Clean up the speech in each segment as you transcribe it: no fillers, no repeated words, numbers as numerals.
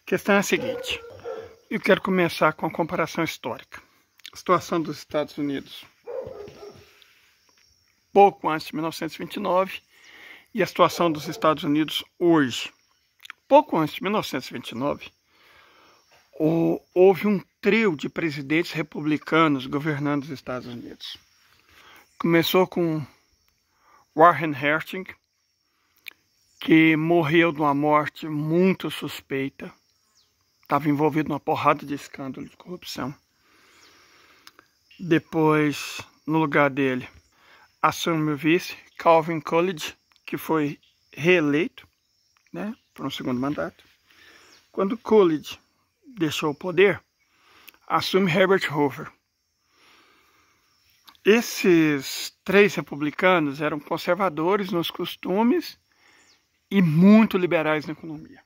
A questão é a seguinte, eu quero começar com a comparação histórica. A situação dos Estados Unidos pouco antes de 1929 e a situação dos Estados Unidos hoje. Pouco antes de 1929, houve um trio de presidentes republicanos governando os Estados Unidos. Começou com Warren Hastings, que morreu de uma morte muito suspeita. Estava envolvido numa porrada de escândalo de corrupção. Depois, no lugar dele, assume o vice, Calvin Coolidge, que foi reeleito, por um segundo mandato. Quando Coolidge deixou o poder, assume Herbert Hoover. Esses três republicanos eram conservadores nos costumes e muito liberais na economia.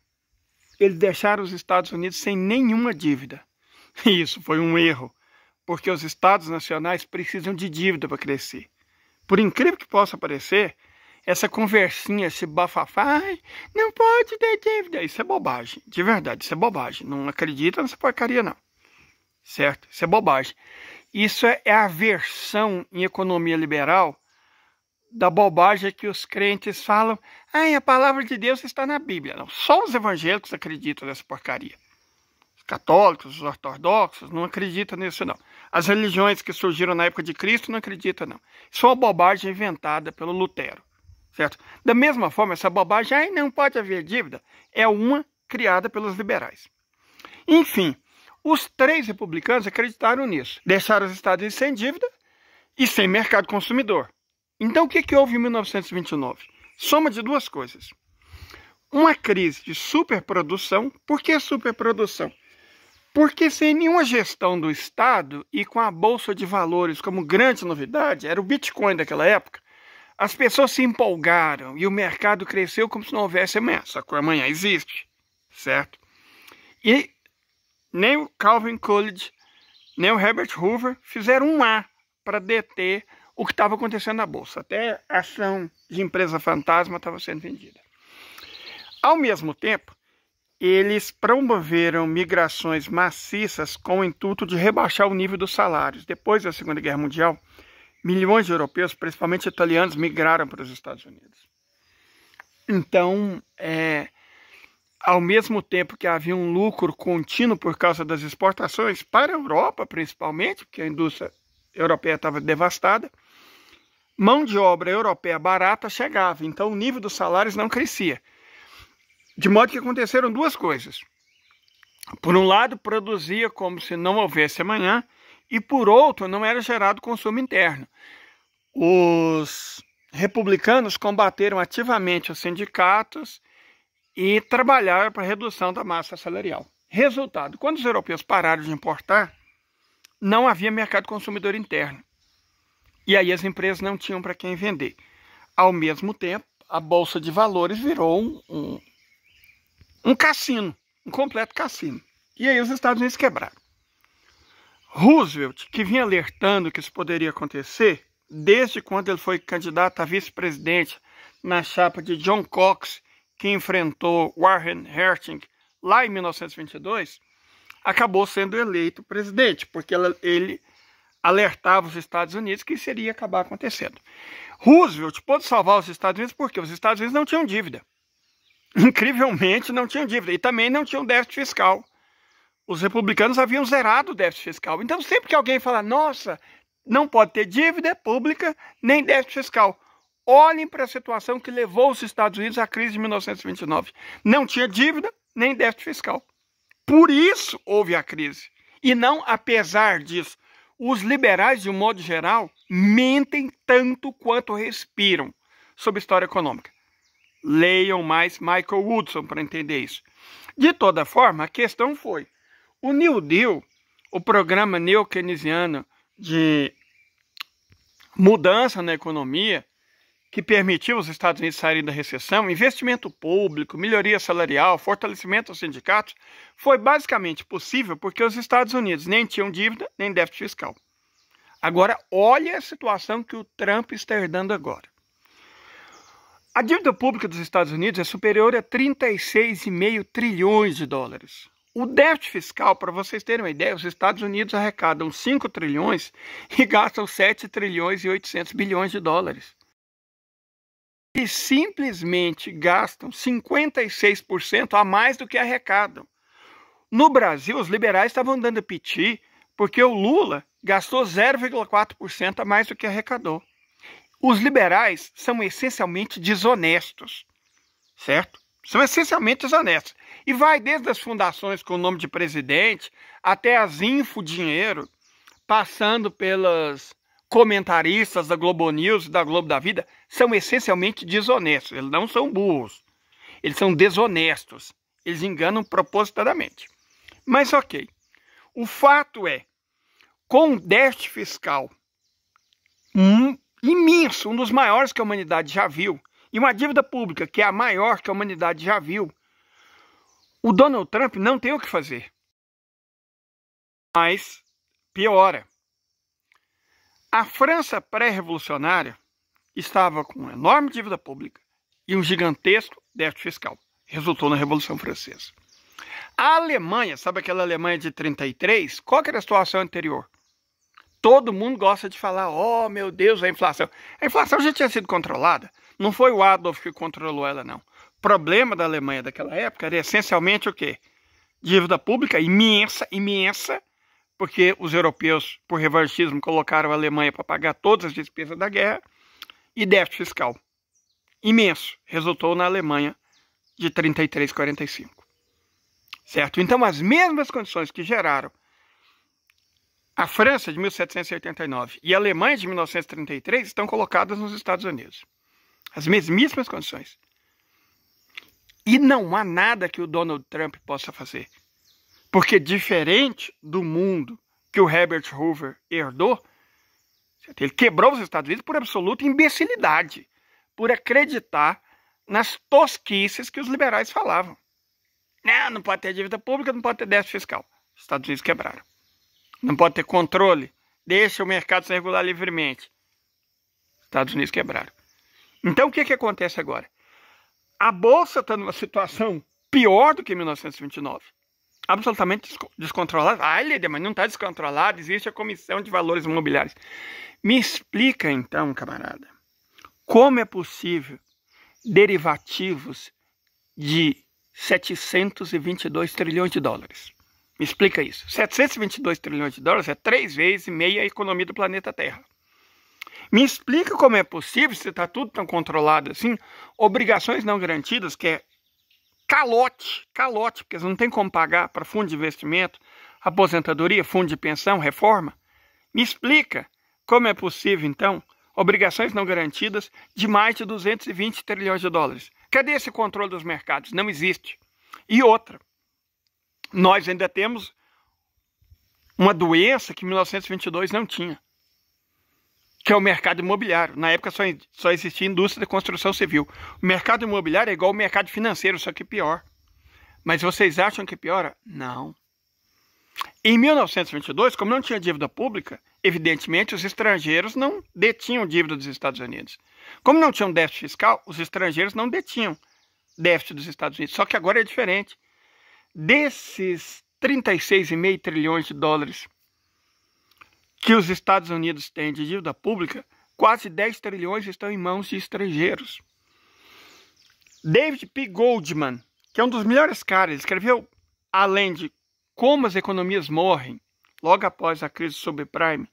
Eles deixaram os Estados Unidos sem nenhuma dívida. E isso foi um erro, porque os estados nacionais precisam de dívida para crescer. Por incrível que possa parecer, essa conversinha, esse bafafá, não pode ter dívida, isso é bobagem, de verdade, isso é bobagem. Não acredita nessa porcaria não, certo? Isso é bobagem. Isso é a versão em economia liberal da bobagem que os crentes falam. A palavra de Deus está na Bíblia. Não, só os evangélicos acreditam nessa porcaria. Os católicos, os ortodoxos não acreditam nisso não. As religiões que surgiram na época de Cristo não acreditam não. Isso é uma bobagem inventada pelo Lutero, certo? Da mesma forma, essa bobagem, não pode haver dívida, é uma criada pelos liberais. Enfim, os três republicanos acreditaram nisso. Deixaram os Estados Unidos sem dívida e sem mercado consumidor. Então, o que houve em 1929? Soma de duas coisas. Uma crise de superprodução. Por que superprodução? Porque sem nenhuma gestão do Estado e com a Bolsa de Valores como grande novidade, era o Bitcoin daquela época, as pessoas se empolgaram e o mercado cresceu como se não houvesse amanhã. Só que o amanhã existe, certo? E nem o Calvin Coolidge, nem o Herbert Hoover fizeram um A para deter o que estava acontecendo na Bolsa. Até a ação de empresa fantasma estava sendo vendida. Ao mesmo tempo, eles promoveram migrações maciças com o intuito de rebaixar o nível dos salários. Depois da Segunda Guerra Mundial, milhões de europeus, principalmente italianos, migraram para os Estados Unidos. Então, ao mesmo tempo que havia um lucro contínuo por causa das exportações, para a Europa principalmente, porque a indústria europeia estava devastada, mão de obra europeia barata chegava, então o nível dos salários não crescia. De modo que aconteceram duas coisas. Por um lado, produzia como se não houvesse amanhã, e por outro, não era gerado consumo interno. Os republicanos combateram ativamente os sindicatos e trabalharam para a redução da massa salarial. Resultado, quando os europeus pararam de importar, não havia mercado consumidor interno. E aí as empresas não tinham para quem vender. Ao mesmo tempo, a Bolsa de Valores virou um cassino, um completo cassino. E aí os Estados Unidos quebraram. Roosevelt, que vinha alertando que isso poderia acontecer, desde quando ele foi candidato a vice-presidente na chapa de John Cox, que enfrentou Warren Hastings lá em 1922, acabou sendo eleito presidente, porque ele alertava os Estados Unidos que isso iria acabar acontecendo. Roosevelt pôde salvar os Estados Unidos porque os Estados Unidos não tinham dívida. Incrivelmente não tinham dívida e também não tinham déficit fiscal. Os republicanos haviam zerado o déficit fiscal. Então sempre que alguém fala, nossa, não pode ter dívida pública nem déficit fiscal, olhem para a situação que levou os Estados Unidos à crise de 1929. Não tinha dívida nem déficit fiscal. Por isso houve a crise. E não apesar disso. Os liberais, de um modo geral, mentem tanto quanto respiram sobre história econômica. Leiam mais Michael Woodson para entender isso. De toda forma, a questão foi, o New Deal, o programa neo-keynesiano de mudança na economia, que permitiu os Estados Unidos saírem da recessão, investimento público, melhoria salarial, fortalecimento dos sindicatos, foi basicamente possível porque os Estados Unidos nem tinham dívida nem déficit fiscal. Agora, olha a situação que o Trump está herdando agora. A dívida pública dos Estados Unidos é superior a 36,5 trilhões de dólares. O déficit fiscal, para vocês terem uma ideia, os Estados Unidos arrecadam 5 trilhões e gastam 7 trilhões e 800 bilhões de dólares. Eles simplesmente gastam 56% a mais do que arrecadam. No Brasil, os liberais estavam dando piti porque o Lula gastou 0,4% a mais do que arrecadou. Os liberais são essencialmente desonestos, certo? São essencialmente desonestos. E vai desde as fundações com o nome de presidente até as infodinheiro, passando pelas comentaristas da Globo News e da Globo da Vida, são essencialmente desonestos. Eles não são burros, eles são desonestos. Eles enganam propositadamente. Mas ok, o fato é, com um déficit fiscal imenso, um dos maiores que a humanidade já viu, e uma dívida pública que é a maior que a humanidade já viu, o Donald Trump não tem o que fazer. Mas piora. A França pré-revolucionária estava com uma enorme dívida pública e um gigantesco déficit fiscal. Resultou na Revolução Francesa. A Alemanha, sabe aquela Alemanha de 33? Qual que era a situação anterior? Todo mundo gosta de falar, oh meu Deus, a inflação. A inflação já tinha sido controlada. Não foi o Adolf que controlou ela, não. O problema da Alemanha daquela época era essencialmente o quê? Dívida pública imensa, imensa, porque os europeus, por revanchismo, colocaram a Alemanha para pagar todas as despesas da guerra, e déficit fiscal imenso. Resultou na Alemanha de 33, 45. Certo? Então, as mesmas condições que geraram a França de 1789 e a Alemanha de 1933 estão colocadas nos Estados Unidos. As mesmíssimas condições. E não há nada que o Donald Trump possa fazer. Porque diferente do mundo que o Herbert Hoover herdou, ele quebrou os Estados Unidos por absoluta imbecilidade, por acreditar nas tosquices que os liberais falavam. Não pode ter dívida pública, não pode ter déficit fiscal. Os Estados Unidos quebraram. Não pode ter controle, deixa o mercado se regular livremente. Os Estados Unidos quebraram. Então o que acontece agora? A Bolsa está numa situação pior do que em 1929. Absolutamente descontrolada. Ah, Lídia, mas não está descontrolada, existe a Comissão de Valores Imobiliários. Me explica então, camarada, como é possível derivativos de 722 trilhões de dólares? Me explica isso. 722 trilhões de dólares é 3 vezes e meia a economia do planeta Terra. Me explica como é possível, se está tudo tão controlado assim, obrigações não garantidas, que é calote, porque eles não têm como pagar para fundo de investimento, aposentadoria, fundo de pensão, reforma. Me explica como é possível, então, obrigações não garantidas de mais de 220 trilhões de dólares. Cadê esse controle dos mercados? Não existe. E outra, nós ainda temos uma doença que em 1922 não tinha, que é o mercado imobiliário. Na época só existia indústria de construção civil. O mercado imobiliário é igual ao mercado financeiro, só que pior. Mas vocês acham que piora? Não. Em 1922, como não tinha dívida pública, evidentemente os estrangeiros não detinham dívida dos Estados Unidos. Como não tinham déficit fiscal, os estrangeiros não detinham déficit dos Estados Unidos. Só que agora é diferente. Desses 36,5 trilhões de dólares que os Estados Unidos têm de dívida pública, quase 10 trilhões estão em mãos de estrangeiros. David P. Goldman, que é um dos melhores caras, ele escreveu, além de Como as Economias Morrem, logo após a crise subprime,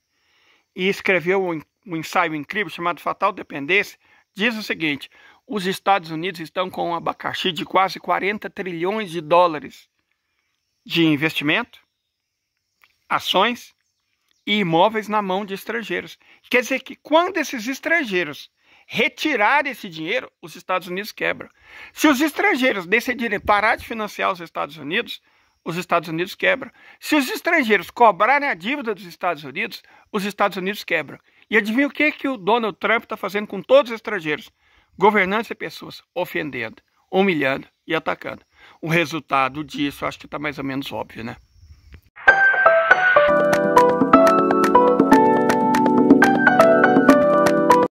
e escreveu um ensaio incrível chamado Fatal Dependência, diz o seguinte: os Estados Unidos estão com um abacaxi de quase 40 trilhões de dólares de investimento, ações e imóveis na mão de estrangeiros. Quer dizer que quando esses estrangeiros retirarem esse dinheiro, os Estados Unidos quebram. Se os estrangeiros decidirem parar de financiar os Estados Unidos quebram. Se os estrangeiros cobrarem a dívida dos Estados Unidos quebram. E adivinha o que o Donald Trump está fazendo com todos os estrangeiros? Governantes e pessoas, ofendendo, humilhando e atacando. O resultado disso acho que está mais ou menos óbvio, né?